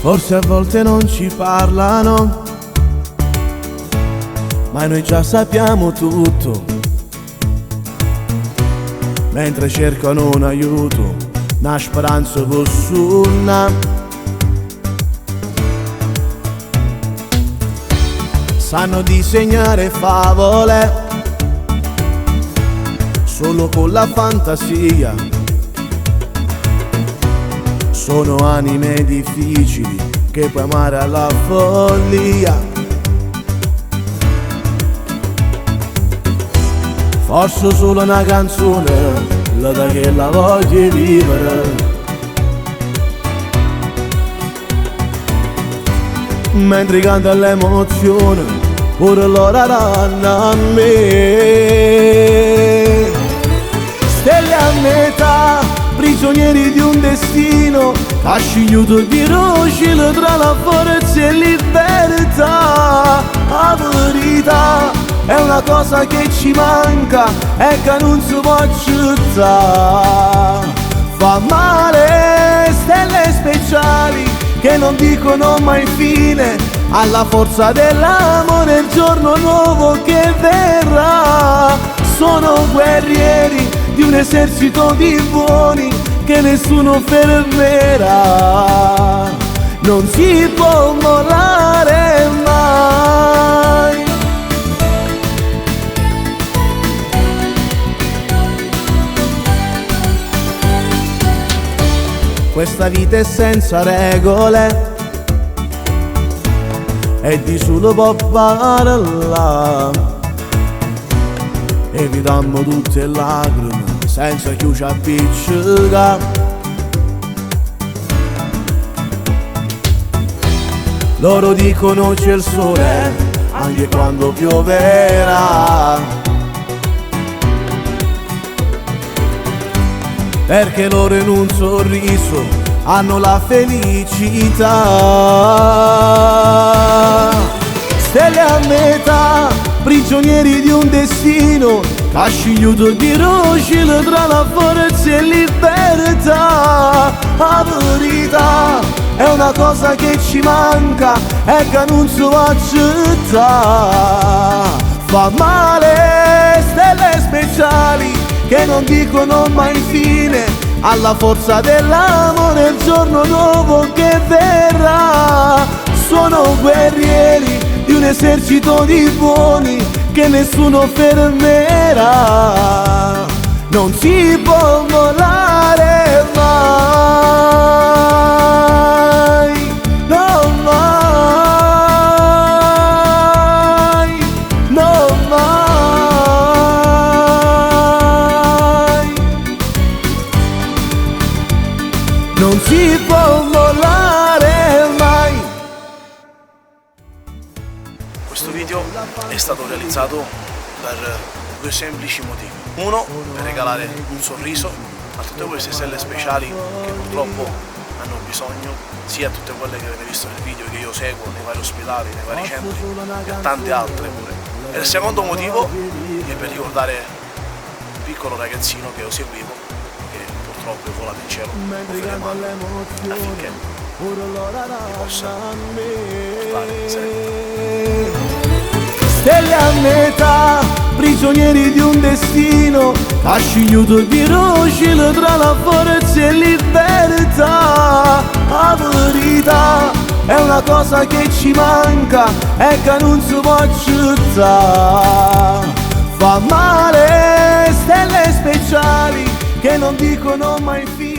Forse a volte non ci parlano, ma noi già sappiamo tutto. Mentre cercano un aiuto, una speranza possunna. Sanno disegnare favole solo con la fantasia. Sono anime difficili che puoi amare alla follia. Forse solo una canzone, la da che la voglio vivere. Mentre canta l'emozione, pure loro danno a me. Stelle a metà, prigionieri di un destino, ha scigliuto di rocile tra la forza e libertà. La verità è una cosa che ci manca e che non si può accettare. Fa male, stelle speciali che non dicono mai fine alla forza dell'amore, il giorno nuovo che verrà. Sono guerrieri di un esercito di buoni che nessuno fermerà. Non si può mollare mai. Questa vita è senza regole e di solo può parlare. Evitiamo tutte le lacrime senza chi ci appiccica. Loro dicono c'è il sole anche quando pioverà, perché loro in un sorriso hanno la felicità. Stelle a metà, prigionieri di un destino, ha scigliuto di rocile tra la forza e libertà. La verità è una cosa che ci manca e che non si può accettare. Fa male, stelle speciali che non dicono mai fine alla forza dell'amore, il giorno nuovo che verrà. Sono guerrieri di un esercito di buoni che nessuno fermerà. Non si può mollare mai, no mai, no mai. Non si può mollare mai. Questo video è stato realizzato per due semplici motivi. Uno, per regalare un sorriso a tutte queste stelle speciali che purtroppo hanno bisogno, sia a tutte quelle che avete visto nel video che io seguo nei vari ospedali, nei vari centri e a tante altre pure. E il secondo motivo è per ricordare un piccolo ragazzino che io seguivo, che purtroppo è volato in cielo, affinché mi possa portare serenità. Stelle a metà, prigionieri di un destino, ha scigliuto di rocile tra la forza e libertà. La verità è una cosa che ci manca e che non si può accettare. Fa male, stelle speciali che non dicono mai fine.